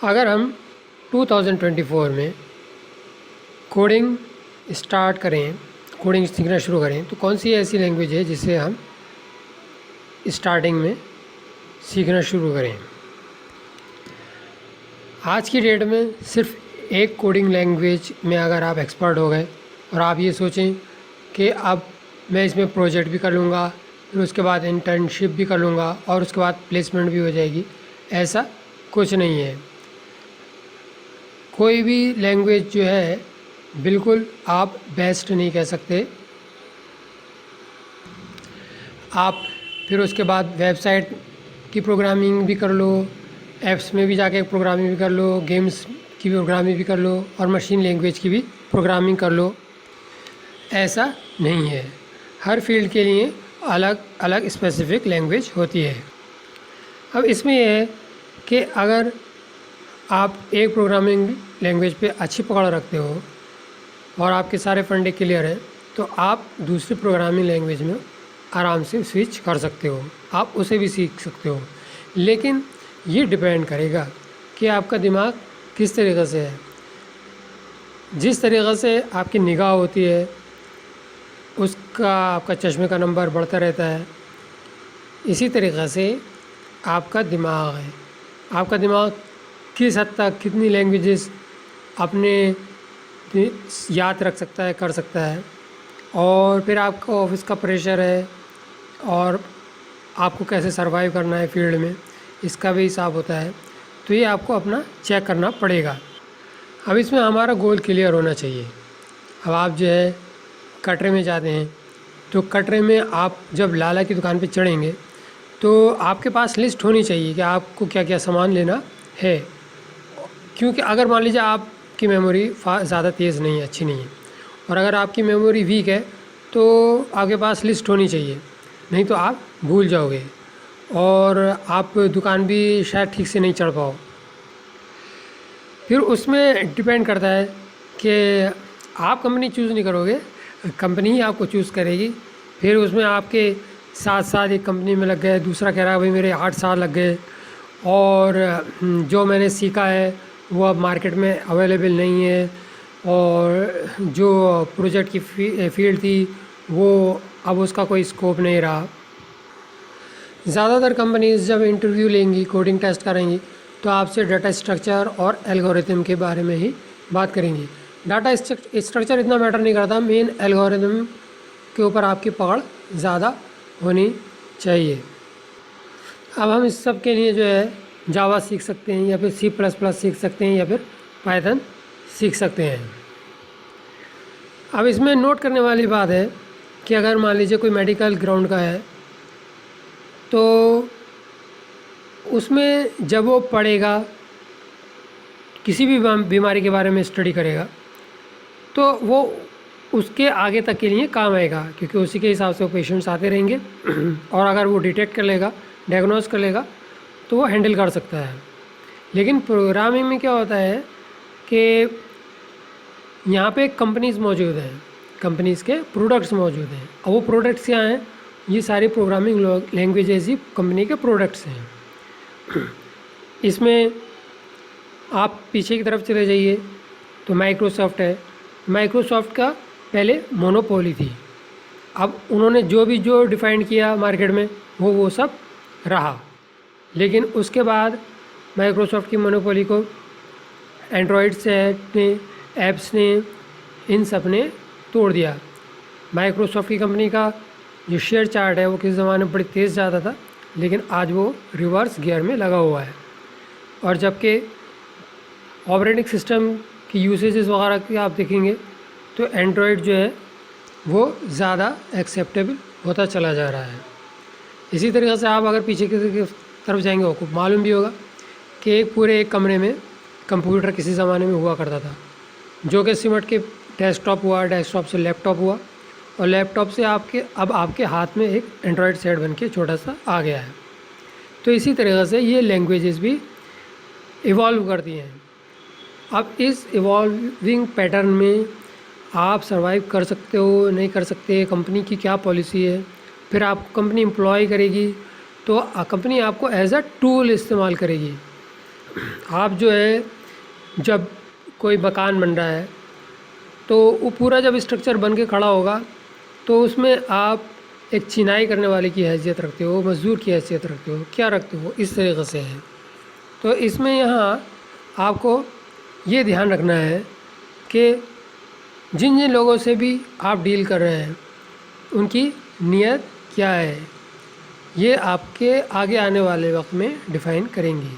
अगर हम 2024 में कोडिंग स्टार्ट करें, कोडिंग सीखना शुरू करें, तो कौन सी ऐसी लैंग्वेज है जिसे हम स्टार्टिंग में सीखना शुरू करें? आज की डेट में सिर्फ एक कोडिंग लैंग्वेज में अगर आप एक्सपर्ट हो गए और आप ये सोचें कि अब मैं इसमें प्रोजेक्ट भी कर लूँगा, फिर उसके बाद इंटर्नशिप भी कर लूँगा और उसके बाद प्लेसमेंट भी हो जाएगी, ऐसा कुछ नहीं है। कोई भी लैंग्वेज जो है बिल्कुल आप बेस्ट नहीं कह सकते। आप फिर उसके बाद वेबसाइट की प्रोग्रामिंग भी कर लो, ऐप्स में भी जाके प्रोग्रामिंग भी कर लो, गेम्स की प्रोग्रामिंग भी कर लो और मशीन लैंग्वेज की भी प्रोग्रामिंग कर लो, ऐसा नहीं है। हर फील्ड के लिए अलग अलग स्पेसिफिक लैंग्वेज होती है। अब इसमें यह है कि अगर आप एक प्रोग्रामिंग लैंग्वेज पे अच्छी पकड़ रखते हो और आपके सारे फंडे क्लियर हैं, तो आप दूसरी प्रोग्रामिंग लैंग्वेज में आराम से स्विच कर सकते हो, आप उसे भी सीख सकते हो। लेकिन ये डिपेंड करेगा कि आपका दिमाग किस तरीक़े से है। जिस तरीक़े से आपकी निगाह होती है उसका आपका चश्मे का नंबर बढ़ता रहता है, इसी तरीक़े से आपका दिमाग है। आपका दिमाग किस हद तक कितनी लैंग्वेजेस अपने याद रख सकता है, कर सकता है। और फिर आपका ऑफिस का प्रेशर है और आपको कैसे सरवाइव करना है फील्ड में, इसका भी हिसाब होता है। तो ये आपको अपना चेक करना पड़ेगा। अब इसमें हमारा गोल क्लियर होना चाहिए। अब आप जो है कटरे में जाते हैं, तो कटरे में आप जब लाला की दुकान पे चढ़ेंगे तो आपके पास लिस्ट होनी चाहिए कि आपको क्या क्या सामान लेना है। क्योंकि अगर मान लीजिए आपकी मेमोरी ज़्यादा तेज़ नहीं है, अच्छी नहीं है, और अगर आपकी मेमोरी वीक है तो आपके पास लिस्ट होनी चाहिए, नहीं तो आप भूल जाओगे और आप दुकान भी शायद ठीक से नहीं चढ़ पाओ। फिर उसमें डिपेंड करता है कि आप कंपनी चूज़ नहीं करोगे, कंपनी ही आपको चूज़ करेगी। फिर उसमें आपके 7 साल एक कंपनी में लग गए, दूसरा कह रहा है भाई मेरे 8 साल लग गए और जो मैंने सीखा है वो अब मार्केट में अवेलेबल नहीं है, और जो प्रोजेक्ट की फील्ड थी वो अब उसका कोई स्कोप नहीं रहा। ज़्यादातर कंपनीज़ जब इंटरव्यू लेंगी, कोडिंग टेस्ट करेंगी, तो आपसे डाटा स्ट्रक्चर और एल्गोरिथम के बारे में ही बात करेंगी। डाटा स्ट्रक्चर इतना मैटर नहीं करता, मेन एल्गोरिथम के ऊपर आपकी पकड़ ज़्यादा होनी चाहिए। अब हम इस सब के लिए जो है जावा सीख सकते हैं, या फिर C++ सीख सकते हैं, या फिर पाइथन सीख सकते हैं। अब इसमें नोट करने वाली बात है कि अगर मान लीजिए कोई मेडिकल ग्राउंड का है, तो उसमें जब वो पढ़ेगा, किसी भी बीमारी के बारे में स्टडी करेगा, तो वो उसके आगे तक के लिए काम आएगा, क्योंकि उसी के हिसाब से वो पेशेंट्स आते रहेंगे और अगर वो डिटेक्ट कर लेगा, डायग्नोज कर लेगा, तो वो हैंडल कर सकता है। लेकिन प्रोग्रामिंग में क्या होता है कि यहाँ पे कंपनीज़ मौजूद हैं, कंपनीज़ के प्रोडक्ट्स मौजूद हैं। अब वो प्रोडक्ट्स क्या हैं? ये सारी प्रोग्रामिंग लैंग्वेजेस ही कंपनी के प्रोडक्ट्स हैं। इसमें आप पीछे की तरफ चले जाइए तो माइक्रोसॉफ्ट है। माइक्रोसॉफ्ट का पहले मोनोपोली थी, अब उन्होंने जो डिफ़ाइन किया मार्केट में वो सब रहा। लेकिन उसके बाद माइक्रोसॉफ्ट की मोनोपोली को एंड्रॉयड सेट ने, ऐप्स ने, इन सब ने तोड़ दिया। माइक्रोसॉफ्ट की कंपनी का जो शेयर चार्ट है वो किस ज़माने में बड़ी तेज़ जाता था, लेकिन आज वो रिवर्स गियर में लगा हुआ है। और जबकि ऑपरेटिंग सिस्टम की यूसेजेस वगैरह की आप देखेंगे तो एंड्रॉयड जो है वो ज़्यादा एक्सेप्टेबल होता चला जा रहा है। इसी तरीके से आप अगर पीछे की तरफ जाएंगे, आपको मालूम भी होगा कि एक कमरे में कंप्यूटर किसी ज़माने में हुआ करता था, जो कि सिमट के डेस्कटॉप हुआ, डेस्कटॉप से लैपटॉप हुआ, और लैपटॉप से अब आपके हाथ में एक एंड्रॉयड सेट बन के छोटा सा आ गया है। तो इसी तरीके से ये लैंग्वेजेस भी इवॉल्व करती हैं। अब इस इवॉल्विंग पैटर्न में आप सर्वाइव कर सकते हो, नहीं कर सकते, कंपनी की क्या पॉलिसी है। फिर आप कंपनी एम्प्लॉय करेगी तो कंपनी आपको एज अ टूल इस्तेमाल करेगी। आप जो है जब कोई मकान बन रहा है तो वो पूरा जब स्ट्रक्चर बन के खड़ा होगा तो उसमें आप एक चिनाई करने वाले की हैसियत रखते हो, मज़दूर की हैसियत रखते हो, क्या रखते हो, इस तरीक़े से है। तो इसमें यहाँ आपको ये ध्यान रखना है कि जिन जिन लोगों से भी आप डील कर रहे हैं उनकी नीयत क्या है, ये आपके आगे आने वाले वक्त में डिफ़ाइन करेंगी।